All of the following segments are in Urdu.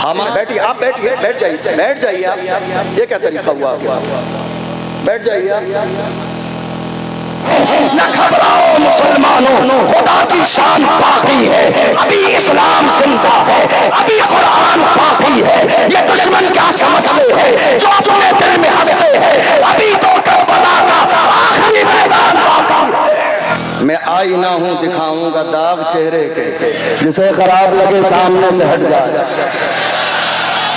ہم بیٹھیے، آپ بیٹھیے، بیٹھ جائیے آپ، یہ کیا طریقہ ہوا آپ؟ بیٹھ جائیے آپ۔ نہ گھبراؤ مسلمانوں، خدا کی شان باقی ہے، ابھی اسلام زندہ ہے، ابھی قرآن باقی ہے۔ یہ دشمن کیا سمجھتے ہیں جو اپنے دل میں ہنستے ہیں، ابھی تو کربلا کا آخری میدان باقی ہے۔ میں آئینہ ہوں، دکھاؤں گا داغ چہرے کے، جسے خراب لگے سامنے سے ہٹ جائے۔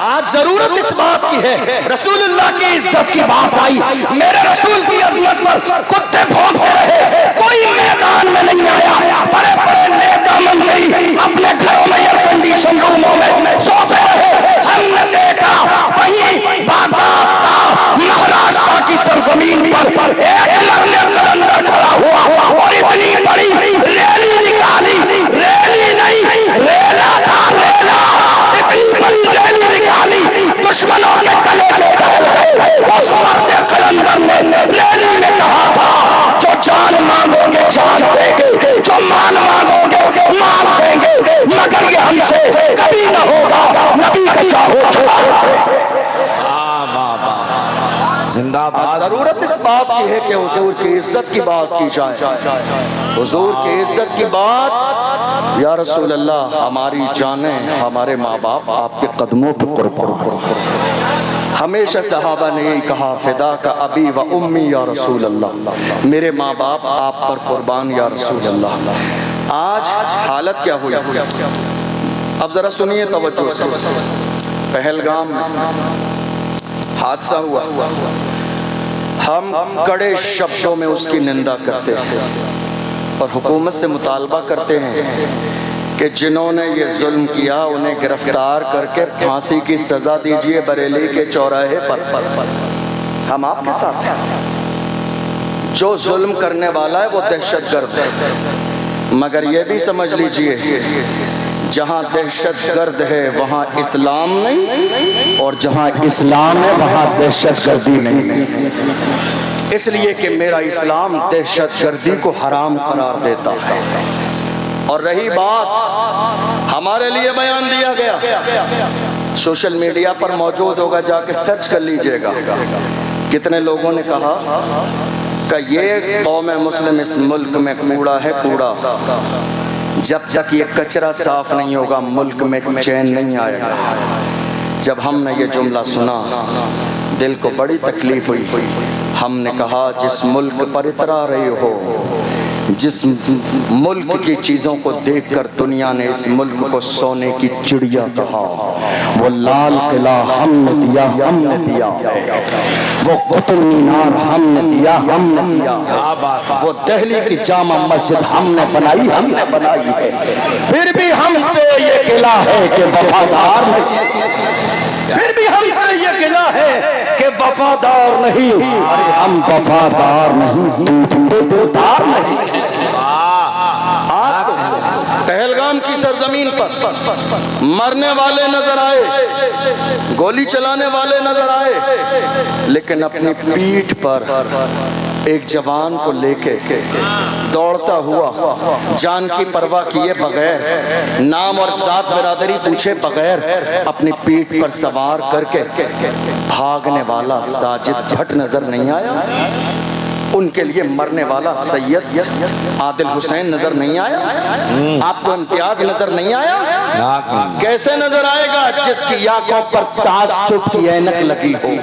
آج ضرورت اس بات کی ہے، رسول اللہ کی عزت کی بات آئی، میرے رسول کی عظمت پر کتے بھونکتے رہے، کوئی میدان میں نہیں آیا۔ بڑے بڑے نیتا منتری اپنے گھروں میں ایئر کنڈیشن روموں میں سوتے رہے۔ ہم نے دیکھا وہیں باضابطہ مہاراشٹر کی سرزمین پر ایک لڑنے قلندر کھڑا ہوا اور اتنی بڑی ریلی نکالی، ریلی نہیں ریلا تھا، ریلا، اتنی بڑی ریلی نکالی، دشمنوں کے کلیجے ڈال گئے۔ اس مرد قلندر نے ریلی میں کہا تھا جو جان مانگو گے جان دیں گے، جو مان مانگو گے مان دیں گے، مگر یہ ہم سے کبھی نہ ہوگا، نبی کا چاہو چھوڑا۔ زندہ باد۔ ضرورت اس بات کی ہے کہ حضور کی عزت کی بات کی جائے، حضور کی عزت کی بات۔ یا رسول اللہ، ہماری جانیں، ہمارے ماں باپ آپ کے قدموں پہ قربان۔ ہمیشہ صحابہ نے یہی کہا، فدا کا ابی و امی یا رسول اللہ، میرے ماں باپ آپ پر قربان یا رسول اللہ۔ آج حالت کیا ہوئی؟ اب ذرا سنیے توجہ سے۔ پہلگام میں حادثہ ہوا، ہم کڑے شبدوں میں اس کی نندا کرتے ہیں اور حکومت سے مطالبہ کرتے ہیں کہ جنہوں نے یہ ظلم کیا انہیں گرفتار کر کے پھانسی کی سزا دیجئے بریلی کے چوراہے پر۔ ہم آپ کے ساتھ ہیں، جو ظلم کرنے والا ہے وہ دہشت گرد ہے، مگر یہ بھی سمجھ لیجئے جہاں دہشت گرد ہے وہاں اسلام نہیں، اور جہاں اسلام ہے وہاں دہشت گردی نہیں، اس لیے کہ میرا اسلام دہشت گردی کو حرام قرار دیتا ہے۔ اور رہی بات ہمارے لیے بیان دیا گیا، سوشل میڈیا پر موجود ہوگا، جا کے سرچ کر لیجئے گا، کتنے لوگوں نے کہا کہ یہ قوم مسلم اس ملک میں کوڑا ہے، کوڑا، جب تک یہ کچرا صاف نہیں ہوگا ملک میں چین نہیں آئے گا۔ جب ہم نے یہ جملہ سنا دل کو بڑی تکلیف ہوئی۔ ہم نے کہا جس ملک پر اترا رہے ہو، جس ملک کی چیزوں کو دیکھ کر دنیا نے اس ملک کو سونے کی چڑیا کہا، وہ لال قلعہ ہم نے دیا، ہم نے دیا، وہ قطب مینار ہم نے دیا، ہم نے دیا، وہ دہلی کی جامع مسجد ہم نے بنائی، ہم نے بنائی ہے، پھر بھی ہم سے یہ قلعہ ہے کہ وفادار نہیں، پھر بھی ہم سے یہ قلعہ ہے کہ وفادار نہیں، ہم وفادار نہیں، تو دلدار نہیں۔ آپ پہلگام کی سرزمین پر مرنے والے نظر آئے، گولی چلانے والے نظر آئے، لیکن اپنی پیٹھ پر ایک جوان کو لے کے دوڑتا ہوا، جان کی پرواہ کیے بغیر، نام اور ذات برادری پوچھے بغیر، اپنی پیٹھ پر سوار کر کے بھاگنے والا ساجد بھٹ نظر نہیں آیا؟ ان کے لیے مرنے والا سید عادل حسین نظر نہیں آیا؟ آپ کو امتیاز نظر نہیں آیا؟ کیسے نظر آئے گا جس کی آنکھوں پر تعصب کی عینک لگی ہو؟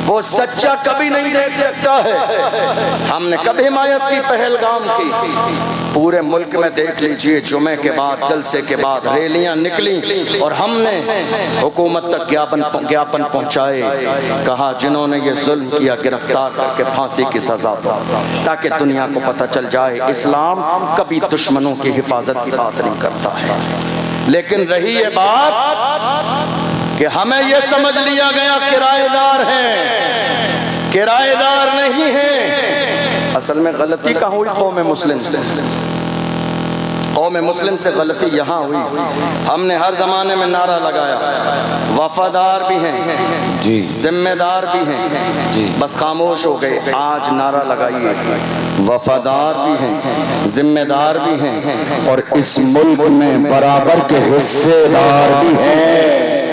وہ سچا کبھی نہیں دیکھ سکتا ہے۔ ہم نے کب حمایت کی پہلگام کی؟ پورے ملک میں دیکھ لیجئے، جمعے کے بعد جلسے کے بعد ریلیاں نکلی اور ہم نے حکومت تک گیاپن پہنچائے، کہا جنہوں نے یہ ظلم کیا گرفتار کر کے پھانسی کی سزا دو، تاکہ دنیا کو پتہ چل جائے اسلام کبھی دشمنوں کی حفاظت کی بات نہیں کرتا ہے۔ لیکن رہی یہ بات کہ ہمیں یہ سمجھ لیا گیا کرایہ دار ہیں، کرایہ دار نہیں ہیں۔ اصل میں غلطی کہاں ہوئی؟ قوم مسلم سے، قوم مسلم سے غلطی یہاں ہوئی۔ ہم نے ہر زمانے میں نعرہ لگایا وفادار بھی ہیں جی، ذمہ دار بھی ہیں جی، بس خاموش ہو گئے۔ آج نعرہ لگائیے وفادار بھی ہیں، ذمہ دار بھی ہیں، اور اس ملک میں برابر کے حصے دار بھی ہیں۔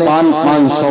500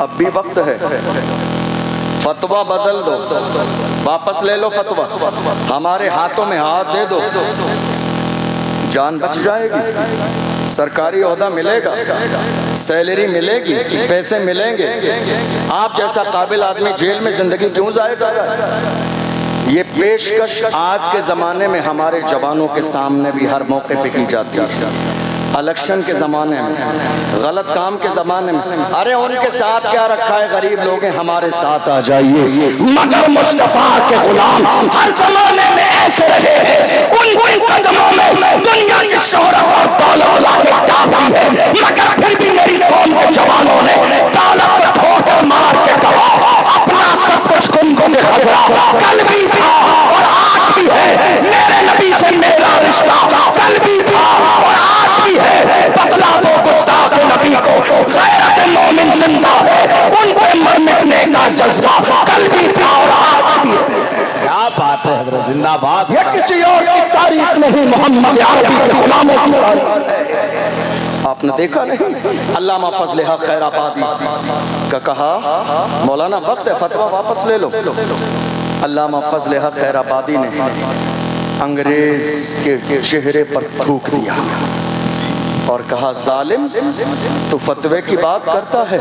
اب بھی وقت ہے، فتویٰ بدل دو، واپس لے لو فتویٰ، ہمارے ہاتھوں میں ہاتھ دے دو، جان بچ جائے گی، سرکاری عہدہ ملے گا، سیلری ملے گی، پیسے ملیں گے۔ آپ جیسا قابل آدمی جیل میں زندگی کیوں ضائع کر رہا ہے؟ یہ پیشکش آج کے زمانے میں ہمارے جوانوں کے سامنے بھی ہر موقع پہ کی جاتی ہے، الیکشن کے زمانے میں، غلط کام کے زمانے میں۔ ارے ان کے ساتھ کیا رکھا ہے، غریب لوگ ہیں، ہمارے ساتھ آ جائیے۔ مگر مصطفیٰ کے غلام ہر زمانے میں ایسے رہے ہیں، ان قدموں میں دنیا کی شہرت اور دولت لا کے ڈالی ہے، مگر پھر بھی میری قوم کے جوانوں نے دولت کو ٹھوکر مار کے کہا اپنا سب کچھ تم کو دے خزرا، کل بھی تھا اور آج بھی ہے، میرے نبی سے میرا رشتہ کل بھی تھا اور آج بھی ہے، بتلا دو گستاخ نبی کو غیرت مومن زندہ ہے، ان پہ مر مٹنے کا جذبہ کل بھی تھا اور آج بھی ہے۔ کیا بات ہے حضرت، زندہ باد۔ یہ کسی اور کی تاریخ نہیں، محمد عربی کے غلاموں کی تاریخ ہے۔ آپ نے دیکھا نہیں، علامہ فضل حق خیر آبادی کا کہا مولانا وقت ہے فتویٰ واپس لے لو۔ علامہ فضل حق خیر آبادی نے انگریز کے چہرے پر تھوک دیا اور کہا ظالم تو فتوے کی بات کرتا ہے،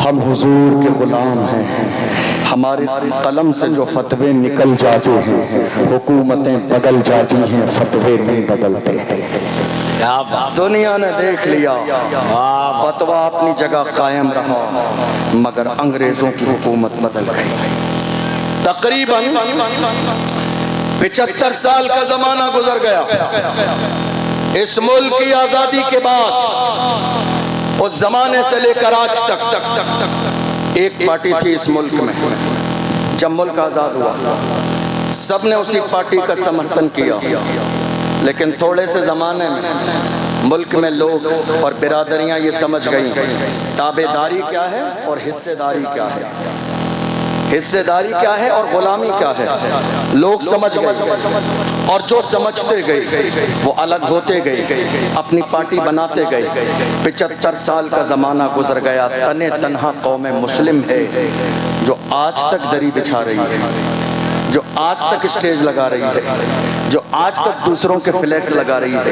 ہم حضور کے غلام ہیں، ہمارے قلم سے جو فتوے نکل جاتے ہیں حکومتیں بدل جاتی ہیں، فتوے نہیں بدلتے ہیں۔ کیا بات، دنیا نے دیکھ لیا، فتویٰ اپنی جگہ قائم رہا مگر انگریزوں کی حکومت بدل گئی۔ تقریباً 75 سال کا زمانہ گزر گیا اس ملک کی آزادی کے بعد۔ اس زمانے سے لے کر آج تک ایک پارٹی تھی اس ملک میں، جب ملک آزاد ہوا سب نے اسی پارٹی کا سمرتھن کیا، لیکن تھوڑے سے زمانے میں ملک میں لوگ اور برادریاں یہ سمجھ گئیں تابع داری کیا ہے اور حصے داری کیا ہے، حصے داری کیا ہے اور غلامی کیا ہے، لوگ سمجھ گئے اور جو سمجھتے گئے وہ الگ ہوتے گئے، اپنی پارٹی بناتے گئے۔ 75 سال کا زمانہ گزر گیا، تنے تنہا قوم مسلم ہے جو آج تک دری بچھا رہی ہے، جو آج تک اسٹیج لگا رہی ہے، جو آج تک دوسروں کے فلیکس لگا رہی ہے،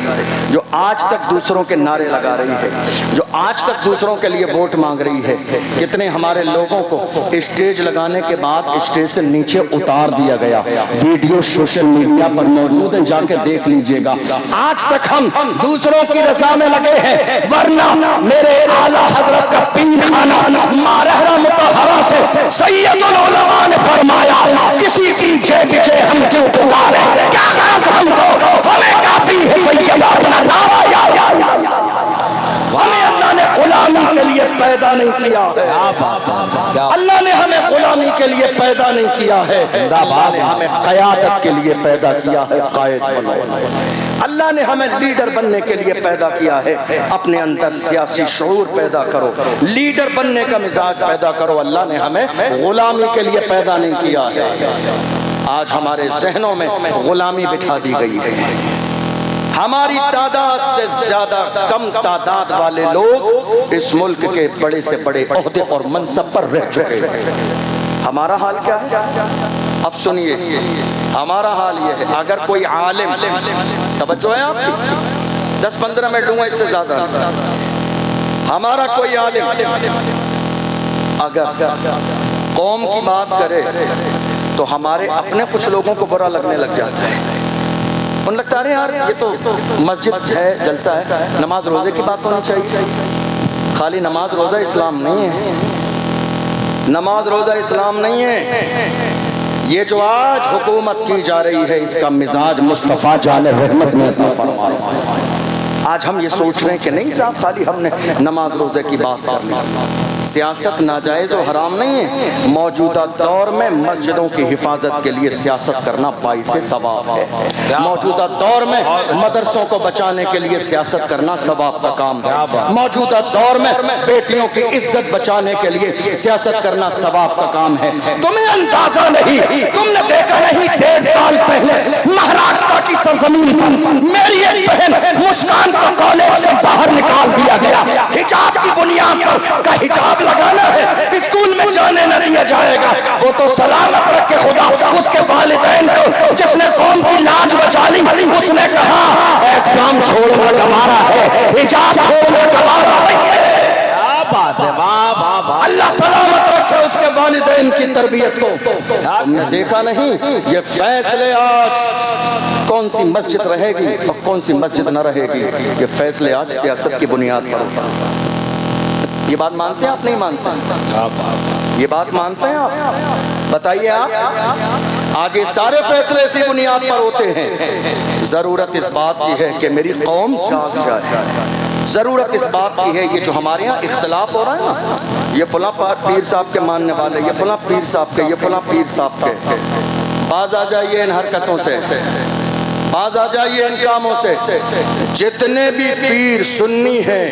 جو آج تک دوسروں کے نعرے لگا رہی ہے، جو آج تک دوسروں کے لیے ووٹ مانگ رہی ہے۔ کتنے ہمارے لوگوں کو اسٹیج لگانے کے بعد اسٹیج سے نیچے اتار دیا گیا، ویڈیو سوشل میڈیا پر موجود ہیں، جا کے دیکھ لیجئے گا۔ آج تک ہم دوسروں کی رضا میں لگے ہیں، ورنہ میرے اعلیٰ حضرت کا پیر خانہ مارہرہ مطہرہ سے سید العلماء نے فرمایا کسی کی جے پیچھے ہم کیوں پکارے، کیا غرض ہم کو، ہمیں کافی ہے سید اپنا نعرہ یا ہمیں اللہ نے غلامی کے لیے پیدا نہیں کیا ہے، اللہ نے ہمیں غلامی کے لیے پیدا نہیں کیا ہے، اللہ نے ہمیں قیادت کے لیے پیدا کیا ہے، قائد بنو۔ اللہ نے ہمیں لیڈر بننے کے لیے پیدا کیا ہے، اپنے اندر سیاسی شعور پیدا کرو، لیڈر بننے کا مزاج پیدا کرو۔ اللہ نے ہمیں غلامی کے لیے پیدا نہیں کیا ہے۔ آج ہمارے ذہنوں میں غلامی بٹھا دی گئی ہے، ہماری تعداد سے زیادہ کم تعداد والے لوگ اس ملک کے بڑے سے بڑے عہدے اور منصب پر رہ چکے ہیں۔ ہمارا حال کیا ہے؟ اب سنیے، ہمارا حال یہ ہے، اگر کوئی عالم، توجہ ہے آپ کی، 10-15 منٹ دوں گا، اس سے زیادہ، ہمارا کوئی عالم اگر قوم کی بات کرے تو ہمارے اپنے کچھ لوگوں کو برا لگنے لگ جاتا ہے، ان لگتا ہے یار یہ تو مسجد ہے، جلسہ ہے، نماز روزے کی بات ہونی چاہیے۔ خالی نماز روزہ اسلام نہیں ہے، نماز روزہ اسلام نہیں ہے، یہ جو آج حکومت کی جا رہی ہے اس کا مزاج مصطفیٰ جان رحمت نے عطا فرمایا۔ آج ہم یہ سوچ رہے ہیں کہ نہیں صاحب خالی ہم نے نماز روزے کی بات کر لی، سیاست ناجائز و حرام نہیں ہے، موجودہ دور میں مسجدوں کی حفاظت کے لیے سیاست کرنا باعث ثواب ہے، موجودہ دور میں مدرسوں کو بچانے کے لیے سیاست کرنا ثواب کا کام ہے، موجودہ دور میں بیٹیوں کی عزت بچانے کے لیے سیاست کرنا ثواب کا کام ہے۔ تمہیں اندازہ نہیں، تم نے دیکھا نہیں 1.5 سال پہلے مہاراشٹر کی سرزمین پر میری ایک بہن مسکان کو کالج سے باہر نکال دیا گیا، حجاب کی بنیاد پر کا حجاب لگانا ہے، اسکول میں جانے نہ دیا جائے گا، وہ تو سلامت رکھے خدا اس کے والدین کو جس نے قوم کی لاج بچا لی۔ اس نے کہا ایگزام چھوڑنا گوارا ہے، حجاب چھوڑنا گوارا نہیں ہے۔ کیا بات ہے، واہ واہ واہ، اللہ سلامت رکھے اس کے والدین کی تربیت کو۔ تم نے دیکھا نہیں یہ فیصلے آج کون سی مسجد رہے گی اور کون سی مسجد نہ رہے گی، یہ فیصلے آج سیاست کی بنیاد پر ہوتا ہے۔ یہ بات مانتے ہیں آپ نہیں مانتے؟ کیا بات، یہ بات مانتے ہیں آپ؟ بتائیے آپ، آج یہ سارے فیصلے اسی بنیاد پر ہوتے ہیں۔ ضرورت اس بات کی ہے کہ میری قوم جاگ جائے، ضرورت اس بات کی ہے، یہ جو ہمارے ہاں اختلاف ہو رہا ہے نا، یہ فلاں پیر صاحب کے ماننے والے، یہ فلاں پیر صاحب کے، یہ فلاں پیر صاحب کے، باز آ جائیے ان حرکتوں سے، باز آ جائیے ان کاموں سے۔ جتنے بھی پیر سنی ہیں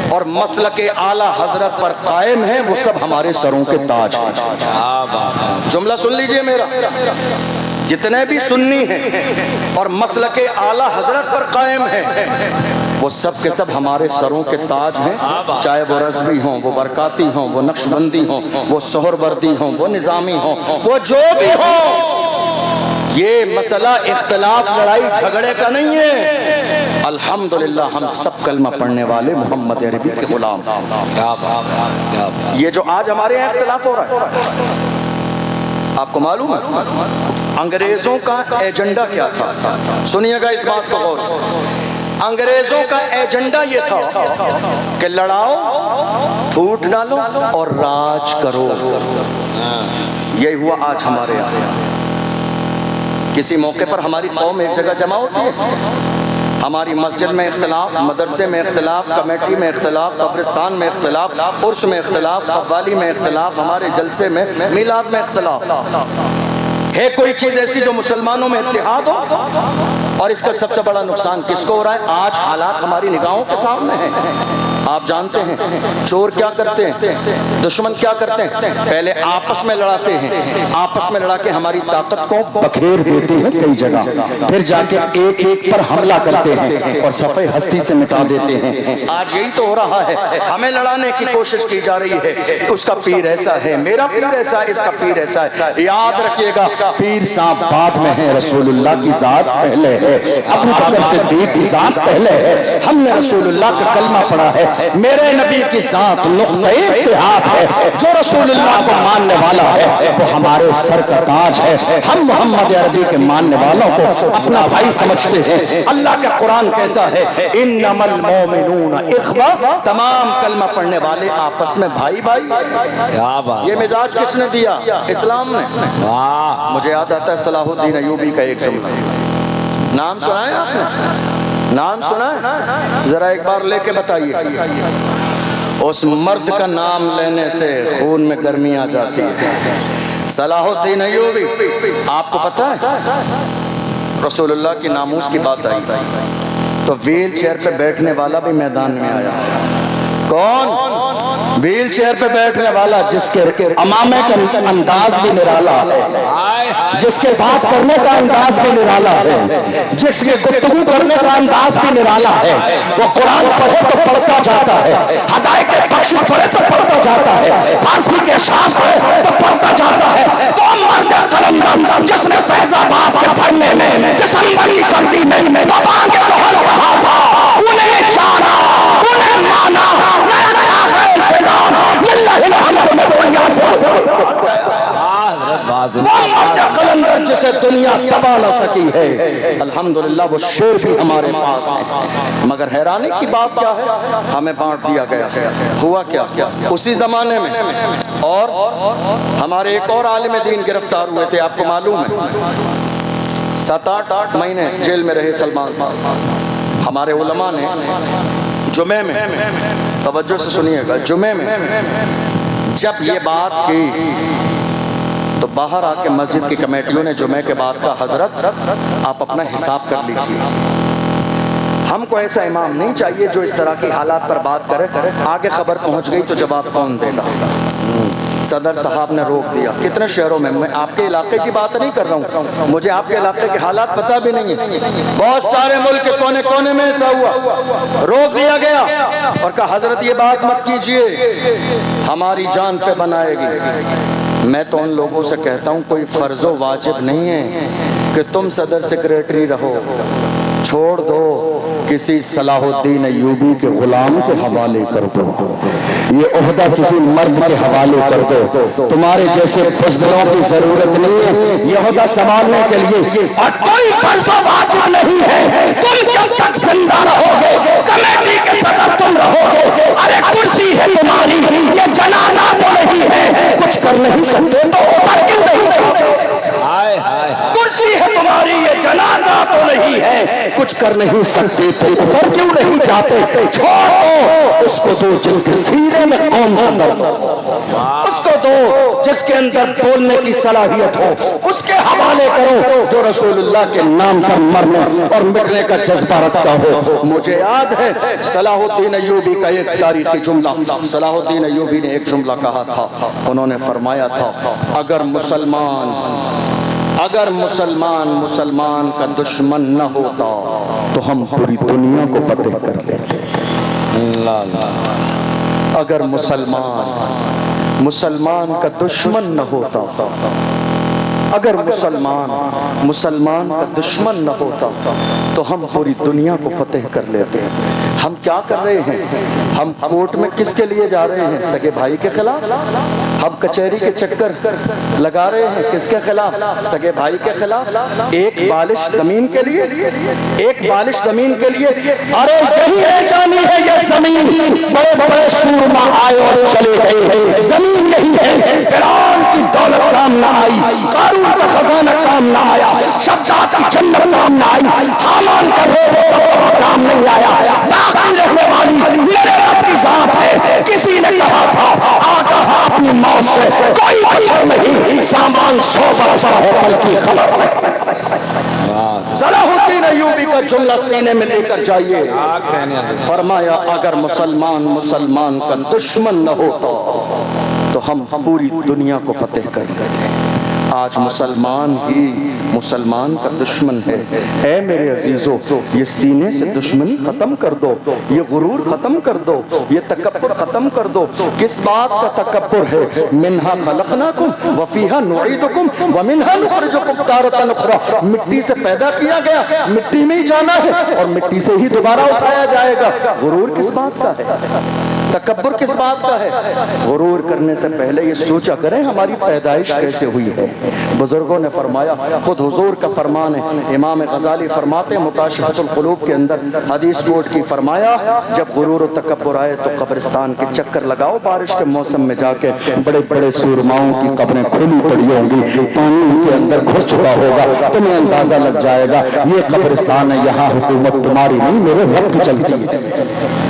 اور مسلک اعلیٰ حضرت پر قائم ہیں وہ سب ہمارے سروں کے تاج ہیں۔ کیا بات، جملہ سن لیجئے میرا، جتنے بھی سنی ہیں اور مسلک اعلیٰ حضرت پر قائم ہیں وہ سب کے سب ہمارے سروں کے تاج ہیں، چاہے وہ رضوی ہوں، وہ برکاتی ہوں، وہ نقشبندی ہوں، وہ سہروردی ہوں، وہ نظامی ہوں، وہ جو بھی ہوں۔ یہ مسئلہ اختلاف لڑائی جھگڑے کا نہیں ہے۔ الحمدللہ ہم سب کلمہ پڑھنے والے محمد عربی کے غلام۔ کیا بات، کیا بات، یہ جو آج ہمارے یہاں اختلاف ہو رہا ہے، آپ کو معلوم ہے انگریزوں کا ایجنڈا کیا تھا؟ سنیے گا اس بات کو غور سے۔ انگریزوں کا ایجنڈا یہ تھا کہ لڑاؤ، پھوٹ ڈالو اور راج کرو۔ یہی ہوا آج ہمارے یہاں۔ کسی موقع پر ہماری قوم ایک جگہ جمع ہوتی ہے، ہماری مسجد میں اختلاف، مدرسے میں اختلاف، کمیٹی میں اختلاف، قبرستان میں اختلاف، عرس میں اختلاف، قوالی میں اختلاف، ہمارے جلسے میں، میلاد میں اختلاف۔ ہے کوئی چیز ایسی جو مسلمانوں میں اتحاد ہو؟ اور اس کا سب سے بڑا نقصان کس کو ہو رہا ہے؟ آج حالات ہماری نگاہوں کے سامنے ہیں۔ آپ جانتے ہیں چور کیا کرتے ہیں، دشمن کیا کرتے ہیں؟ پہلے آپس میں لڑاتے ہیں، آپس میں لڑا کے ہماری طاقت کو بکھیر دیتے ہیں کئی جگہ، پھر جا کے ایک ایک پر حملہ کرتے ہیں اور صفحہ ہستی سے مٹا دیتے ہیں۔ آج یہی تو ہو رہا ہے، ہمیں لڑانے کی کوشش کی جا رہی ہے، اس کا پیر ایسا ہے، میرا پیر ایسا ہے، اس کا پیر ایسا ہے۔ یاد رکھیے گا پیر صاحب بعد میں ہے، رسول اللہ کی ذات پہلے ہے، ابو بکر صدیق کی ذات پہلے ہے۔ ہم نے رسول اللہ کا کلمہ پڑھا ہے، میرے نبی کی ذات نقطہ اتحاد ہے۔ جو رسول اللہ کو ماننے والا ہے وہ ہمارے سر کا تاج ہے۔ ہم محمد عربی کے ماننے والوں کو اپنا بھائی سمجھتے ہیں۔ اللہ کا قرآن کہتا ہے انما المؤمنون اخوہ، تمام کلمہ پڑھنے والے آپس میں بھائی بھائی۔ کیا بات، یہ مزاج کس نے دیا؟ اسلام نے۔ واہ، مجھے یاد آتا ہے صلاح الدین ایوبی کا ایک جملہ، نام سنا ہے آپ نے؟ نام سنا ہے؟ ذرا ایک بار لے کے بتائیے۔ اس مرد کا نام لینے سے خون میں گرمی آ جاتی ہے۔ صلاح الدین ایوبی، آپ کو پتہ ہے رسول اللہ کی ناموس کی بات آئی تو ویل چیئر پہ بیٹھنے والا بھی میدان میں آیا۔ کون؟ ویل چیئر پہ بیٹھنے والا جس کے امامے کا انداز بھی نرالا ہے، جس کے بات کرنے کا انداز بھی نرالا ہے، جس کے گفتگو کرنے کا انداز بھی نرالا ہے۔ وہ قرآن پڑھے تو پڑھتا جاتا ہے، ہدایت کے بخشش پڑھے تو پڑھتا جاتا ہے، فارسی کے اشعار پڑھے تو پڑھتا جاتا ہے۔ وہ مرد قلندر جس نے فیض آباد کے پڑھنے میں دسمبر کی سردی میں وبا کے دہر رہا تھا، انہیں جانا، انہیں مانا، قلندر جسے دنیا تباہ نہ سکی ہے، الحمدللہ وہ شیر بھی ہمارے پاس ہے۔ مگر حیرانی کی بات کیا ہے، ہمیں بانٹ دیا گیا۔ ہوا کیا؟ اسی زمانے میں اور ہمارے ایک اور عالم دین گرفتار ہوئے تھے، آپ کو معلوم ہے 7-8 مہینے جیل میں رہے سلمان صاحب۔ ہمارے علماء نے جمعے میں، توجہ سے سنیے گا، جمعے میں جب یہ بات کی تو باہر آ کے مسجد کی کمیٹیوں نے جمعے کے بعد کا حضرت آپ اپنا حساب کر لیجئے، ہم کو ایسا امام نہیں چاہیے جو اس طرح کی حالات پر بات کرے، آگے خبر پہنچ گئی تو جواب کون دے گا؟ صدر صاحب نے روک دیا. کتنے شہروں میں آپ کے علاقے کی بات نہیں کر رہا ہوں, مجھے آپ کے علاقے کے حالات پتہ بھی نہیں ہیں, بہت سارے ملک کے کونے کونے میں ایسا ہوا. روک دیا گیا اور کہا حضرت یہ بات مت کیجئے, ہماری جان پہ بنائے گی. میں تو ان لوگوں سے کہتا ہوں کوئی فرض و واجب نہیں ہے کہ تم صدر سیکریٹری رہو, چھوڑ دو کسی صلاح الدین ایوبی کے غلام کے حوالے کر دو, یہ عہدہ کسی مرد کے حوالے کر دو. تمہارے جیسے بزدلوں کی ضرورت نہیں ہے یہ عہدہ سنبھالنے کے لیے, اور کوئی فرض و واجب نہیں ہے. تم جب تک زندہ رہو گے کمیٹی کے صدر تم رہو گے. ارے کرسی ہے تمہاری, یہ جنازہ تو نہیں ہے. کچھ کر نہیں سکتے تو اوپر کیوں نہیں چاہتے؟ کرسی ہے تمہاری, یہ جنازہ تو نہیں ہے. کچھ کر نہیں سکتے تو اوپر کیوں نہیں جاتے؟ چھوڑو اس کو دو جس کے سینے میں قوم کا درد ہو, اس کو دو جس کے اندر بولنے کی صلاحیت ہو, اس کے حوالے کرو جو رسول اللہ کے نام پر مرنے اور مٹنے کا جذبہ رکھتا ہو. مجھے یاد ہے صلاح الدین ایوبی کا ایک تاریخی جملہ. صلاح الدین ایوبی نے ایک جملہ کہا تھا, انہوں نے فرمایا تھا اگر مسلمان کا دشمن نہ ہوتا تو ہم پوری دنیا کو فتح کر لیتے. اگر مسلمان کا دشمن نہ ہوتا, اگر مسلمان کا دشمن نہ ہوتا تو ہم پوری دنیا کو فتح کر لیتے. ہم کیا کر رہے ہیں؟ ہم کورٹ میں کس کے لیے جا رہے ہیں؟ سگے بھائی کے خلاف. ہم کچہری کے چکر لگا رہے ہیں کس کے خلاف؟ سگے بھائی کے خلاف. ایک بالش زمین کے لیے, ایک بالش زمین کے لیے. ارے یہی ہے جانی ہے یہ زمین, بڑے بڑے سورما آئے اور چلے گئے. زمین نہیں ہے. فرعون کی دولت کام نہ آئی, قارون کا خزانہ کام نہ آیا, شداد کی جنت کام نہ آئی, حامان کا روب کام نہیں آیا. باقی رہنے والی میرے رب کی ذات ہے. کسی نے کہا تھا آقا اپنی موت سے کوئی بشر نہیں, سامان 100 برس ہے بلکہ خبر نہیں. صلاح الدین ایوبی کا جملہ سینے میں لے کر جائیے. فرمایا اگر مسلمان کا دشمن نہ ہوتا تو ہم پوری دنیا کو فتح کر لیتے. آج مسلمان کا دشمن ہے. اے میرے عزیزو, یہ سینے سے دشمنی ختم کر دو, یہ غرور ختم کر دو, یہ تکبر ختم کر دو. کس بات کا تکبر ہے؟ منہا خلقناکم وفیہا نعیدکم ومنہا نخرجکم تارۃ اخری. مٹی سے پیدا کیا گیا, مٹی میں ہی جانا ہے اور مٹی سے ہی دوبارہ اٹھایا جائے گا. غرور کس بات کا ہے؟ تکبر کس بات کا ہے؟ غرور کرنے سے پہلے یہ سوچا کریں ہماری پیدائش کیسے ہوئی ہے. بزرگوں نے فرمایا, خود حضور کا فرمان ہے. امام غزالی فرماتے ہیں مکاشفۃ القلوب کے اندر حدیث کوٹ کی, فرمایا جب غرور و تکبر آئے تو قبرستان کے چکر لگاؤ. بارش کے موسم میں جا کے بڑے بڑے سورماؤں کی قبریں کھلی پڑی ہوں گی, پانی ان کے اندر گھس چکا ہوگا, تمہیں اندازہ لگ جائے گا یہ قبرستان ہے, یہاں حکومت تمہاری نہیں میرے رب کی چلتی ہے.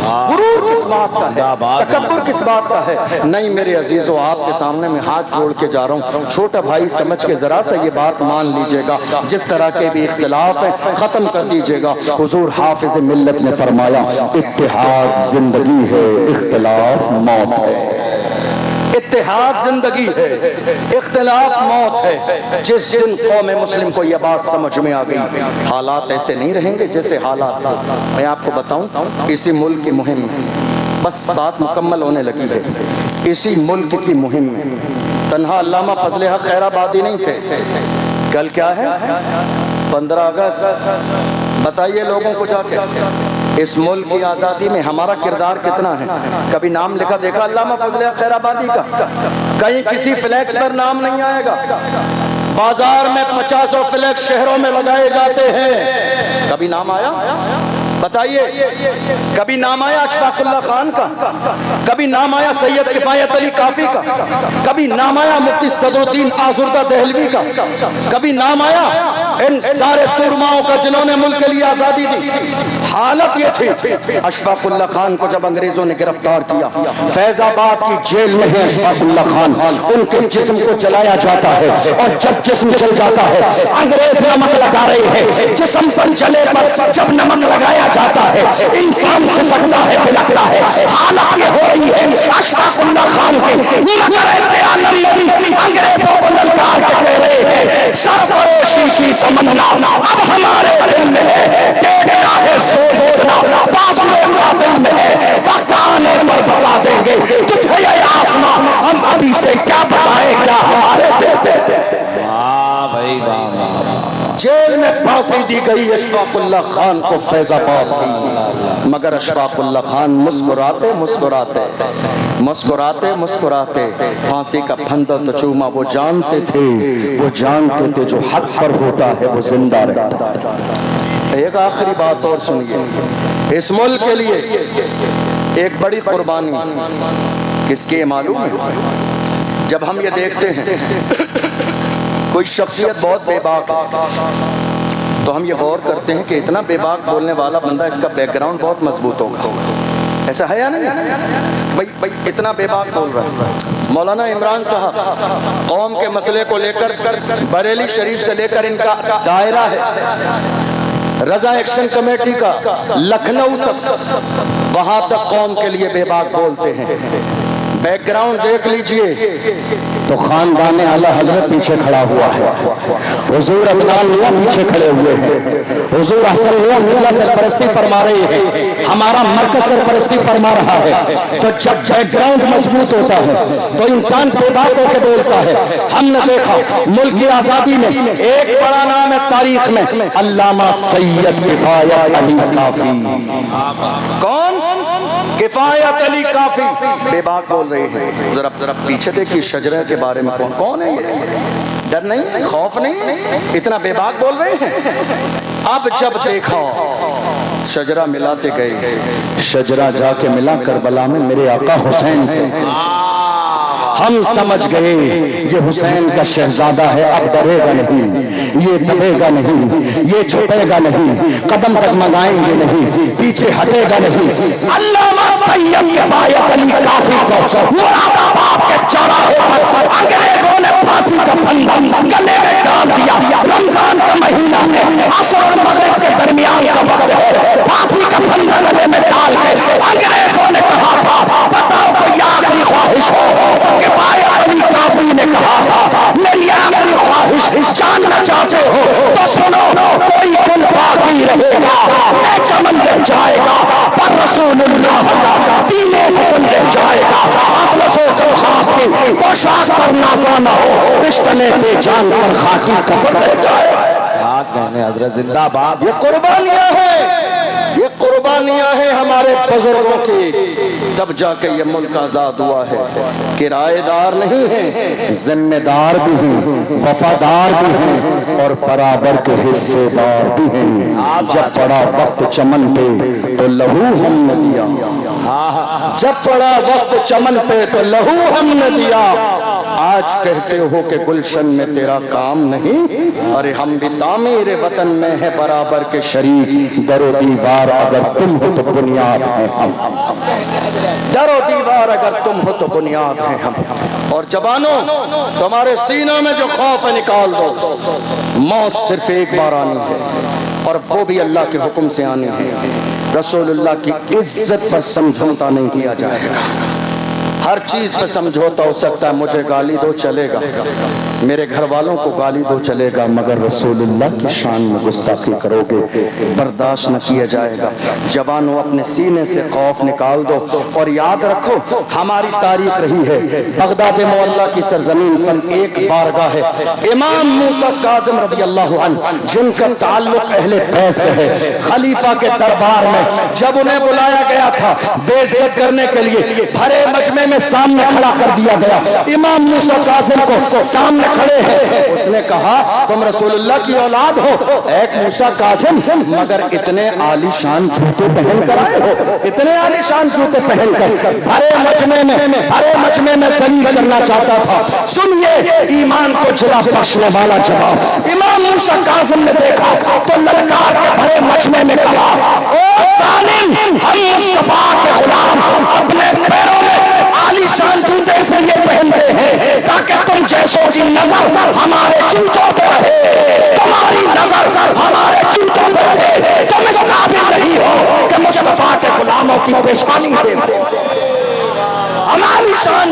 غرور کس بات کا ہے؟ تکبر کس بات کا ہے؟ نہیں میرے عزیزو, آپ کے سامنے میں ہاتھ جوڑ کے جا رہا ہوں, چھوٹا بھائی سمجھ کے ذرا سا یہ بات مان لیجئے گا, جس طرح کے بھی اختلاف ہیں ختم کر دیجئے گا. حضور حافظ ملت نے فرمایا اتحاد زندگی ہے, اختلاف موت ہے. اتحاد زندگی ہے, اختلاف موت ہے. جس دن قوم مسلم کو یہ بات سمجھ میں آ گئی, حالات ایسے نہیں رہیں گے جیسے حالات تھے. میں آپ کو بتاؤں, اسی ملک کی مہم میں بس بات مکمل ہونے لگی ہے. اسی ملک کی مہم میں تنہا علامہ فضل حق خیر آبادی نہیں تھے. کل کیا ہے؟ 15 اگست. بتائیے لوگوں کو جا کے اس ملک کی آزادی میں ہمارا کردار کتنا ہے؟ کبھی نام لکھا دیکھا علامہ فضل حق خیر آبادی کا؟ کہیں کسی فلیکس پر نام نہیں آئے گا. بازار میں 50 فلیکس شہروں میں لگائے جاتے ہیں, کبھی نام آیا؟ بتائیے, کبھی نام آیا اشفاق اللہ خان کا؟ کبھی نام آیا سید کفایت علی کافی کا؟ کبھی نام آیا مفتی صدر الدین آزردہ دہلوی کا؟ کبھی نام آیا ان سارے سورماؤں کا جنہوں نے ملک کے لیے آزادی دی؟ حالت یہ تھی, اشفاق اللہ خان کو جب انگریزوں نے گرفتار کیا, فیض آباد کی جیل میں ہے اشفاق اللہ خان, ان کے جسم کو جلایا جاتا ہے, اور جب جسم جل جاتا ہے انگریز نمک لگا رہے ہیں. جسم پر جلے پر جب نمک لگایا جاتا ہے انسان سے سکتا ہے, بلکتا ہے. حالت یہ ہو رہی ہے اشفاق اللہ خان کے مگر ایسے عالم ابھی سے کیا بتائے کیا ہمارے دل پہ۔ واہ بھائی واہ واہ واہ۔ جیل میں پھانسی دی گئی اشفاق اللہ خان کو فیض آباد کی، مگر اشفاق اللہ خان مسکراتے مسکراتے مسکراتے مسکراتے پھانسی کا پھندا تو چوما۔ وہ جانتے تھے جو حق پر ہوتا ہے وہ زندہ رہتا ہے۔ ایک آخری بات اور سنیے، اس ملک کے لیے ایک بڑی قربانی کس کی معلوم ہے؟ جب ہم یہ دیکھتے ہیں کوئی شخصیت بہت بے باک ہے تو ہم یہ غور کرتے ہیں کہ اتنا بے باک بولنے والا بندہ، اس کا بیک گراؤنڈ بہت مضبوط ہوگا۔ ایسا ہے یا نہیں؟ بھائی اتنا بے باک بول رہا ہے۔ مولانا عمران صاحب قوم کے مسئلے کو لے کر بریلی شریف سے لے کر ان کا دائرہ ہے رضا ایکشن کمیٹی کا لکھنؤ تک، وہاں تک قوم کے لیے بے باک بولتے ہیں۔ بیک گراؤنڈ دیکھ لیجئے تو خاندان اعلی حضرت پیچھے کھڑا ہوا ہے، حضور عبدال میاں پیچھے کھڑے ہوئے ہیں، حضور احسن اللہ سرپرستی فرما رہے ہیں، ہمارا مرکز سرپرستی فرما رہا ہے۔ تو جب بیک گراؤنڈ مضبوط ہوتا ہے تو انسان بے باک ہو کے بولتا ہے۔ ہم نے دیکھا ملک کی آزادی میں ایک بڑا نام ہے تاریخ میں، علامہ سید کفایت علی کافی۔ کون؟ کفایت علی کافی بے باک بول رہے ہیں۔ ذرا پیچھے دیکھیے شجرہ کے بارے میں کون ہے یہ؟ ڈر نہیں ہے، خوف نہیں ہے، اتنا بے باک بول رہے ہیں۔ اب جب دیکھا شجرہ ملاتے گئے، شجرہ جا کے ملا کربلا میں میرے آقا حسین سے، ہم سمجھ گئے یہ حسین کا شہزادہ ہے، اب ڈرے گا نہیں، یہ دبے گا نہیں، یہ چھپے گا نہیں، قدم ڈگمگائیں گے نہیں، پیچھے ہٹے گا نہیں۔ علامہ سید کفایت علی کافی کو مراد آباد کے چوراہے پر انگریزوں نے پھانسی کا پھندا گلے میں ڈال دیا۔ رمضان کا مہینہ ہے، عصر اور مغرب کے درمیان کا وقت ہے، پھانسی کا پھندا گلے میں ڈال کے انگریزوں نے کہا تھا بتاؤ کوئی آخری خواہش ہو؟ کفایت علی کافی نے کہا تھا میری آخری خواہش جاننا چاہتے ہو تو سنو، کوئی دل باقی رہے گا، اے چمن رہ جائے گا، پر رسول اللہ کا دین حسن رہ جائے گا۔ اطلس و زلخات کی پوشاک پر نازا نہ ہو، رشتنے پہ جان پر خاکی کفن رہ جائے گا۔ کیا کہنے حضرت زندہ باد۔ یہ قربانیاں ہیں، یہ قربانیاں ہیں ہمارے بزرگوں کی، تب جا کے یہ ملک آزاد ہوا ہے۔ کرایہ دار نہیں ہیں، ذمہ دار بھی ہیں، وفادار بھی ہیں، اور برابر کے حصے دار بھی ہیں۔ جب پڑا وقت چمن پہ تو لہو ہم نے دیا، جب پڑا وقت چمن پہ تو لہو ہم نے دیا۔ آج کہتے ہو کہ گلشن میں تیرا کام نہیں، ارے ہم بھی تعمیر وطن میں ہے برابر کے شریک۔ در و دیوار اگر تم ہو تو بنیاد ہے ہم، در و دیوار اگر تم ہو تو بنیاد ہیں ہم۔ اور جوانوں تمہارے سینوں میں جو خوف ہے نکال دو، موت صرف ایک بار آنی ہے اور وہ بھی اللہ کے حکم سے آنی ہے۔ رسول اللہ کی عزت پر سمجھوتا نہیں کیا جائے گا، ہر چیز پہ سمجھوتا ہو سکتا ہے، مجھے گالی دو چلے گا، میرے گھر والوں کو گالی دو چلے گا، مگر رسول اللہ کی شان میں گستاخی کرو گے برداشت نہ کیا جائے گا۔ جوانوں اپنے سینے سے خوف نکال دو اور یاد رکھو ہماری تاریخ رہی ہے، بغداد معلیٰ کی سرزمین پر ایک بارگاہ ہے، امام موسیٰ کاظم رضی اللہ عنہ جن کا تعلق اہل بیت سے ہے، خلیفہ کے دربار میں جب انہیں بلایا گیا تھا بے عزت کرنے کے لیے، بھرے مجمع میں سامنے کھڑا کر دیا گیا، امام موسیٰ کاظم کو سامنے کھڑے ہیں، اس نے کہا تم رسول اللہ کی اولاد ہو اے موسیٰ کاظم، مگر اتنے عالی شان جوتے پہن کر آئے ہو، اتنے عالی شان جوتے پہن کر بھرے مجمع میں ذلیل کرنا چاہتا تھا۔ سنیے ایمان کو جلا بخشنے والا جواب، امام موسیٰ کاظم نے دیکھا تو للکار کے بھرے مجمع میں کہا او ظالم، ہم مصطفیٰ کے غلام اپنے پیروں میں عالی شان جوتے اس لیے پہنتے ہیں تاکہ تم جیسوں کی نظر ہمارے جوتوں پہ رہے، تمہاری نظر ہمارے جوتوں پہ رہے، تم اس قابل نہیں ہو کہ مصطفیٰ کے غلاموں کی پیشانی دے۔ ہماری شان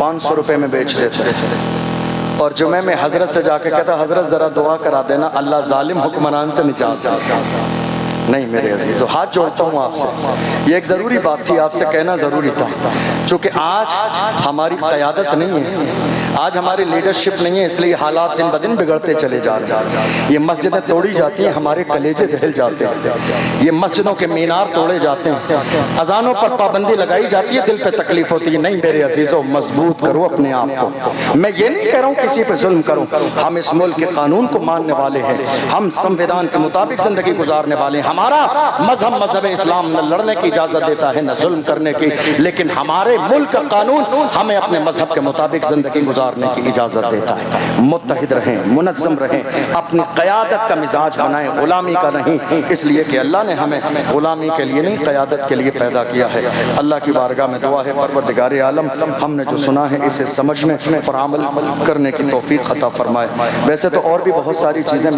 500 روپے میں بیچ دیتے اور جمعے میں حضرت سے جا کے کہتا حضرت ذرا دعا کرا دینا اللہ ظالم حکمران سے نجات دے۔ نہیں میرے عزیزو، ہاتھ جوڑتا ہوں آپ سے، یہ ایک ضروری بات تھی، آپ سے کہنا ضروری تھا، چونکہ آج ہماری قیادت نہیں ہے، آج ہماری لیڈرشپ نہیں ہے، اس لیے حالات دن بدن بگڑتے چلے جا رہے ہیں۔ یہ مسجدیں توڑی جاتی ہیں، ہمارے کلیجے دہل جاتے ہیں، یہ مسجدوں کے مینار توڑے جاتے ہیں، اذانوں پر پابندی لگائی جاتی ہے، دل پہ تکلیف ہوتی ہے۔ نہیں میرے عزیزو، مضبوط کرو اپنے آپ کو۔ میں یہ نہیں کہہ رہا ہوں کسی پہ ظلم کرو، ہم اس ملک کے قانون کو ماننے والے ہیں، ہم سمویدان کے مطابق زندگی گزارنے والے ہیں، ہمارا مذہب اسلام نہ لڑنے کی اجازت دیتا ہے نہ ظلم کرنے کی، لیکن ہمارے ملک کا قانون ہمیں اپنے مذہب کے مطابق زندگی گزارنے کی اجازت دیتا ہے۔ متحد رہیں، منظم رہیں، اپنی قیادت کا مزاج بنائیں، غلامی کا نہیں، اس لیے کہ اللہ نے ہمیں غلامی کے لیے نہیں قیادت کے لیے پیدا کیا ہے۔ اللہ کی بارگاہ میں دعا ہے پروردگار عالم ہم نے جو سنا ہے اسے سمجھنے اور عمل کرنے کی توفیق عطا فرمائے۔ ویسے تو اور بھی بہت ساری چیزیں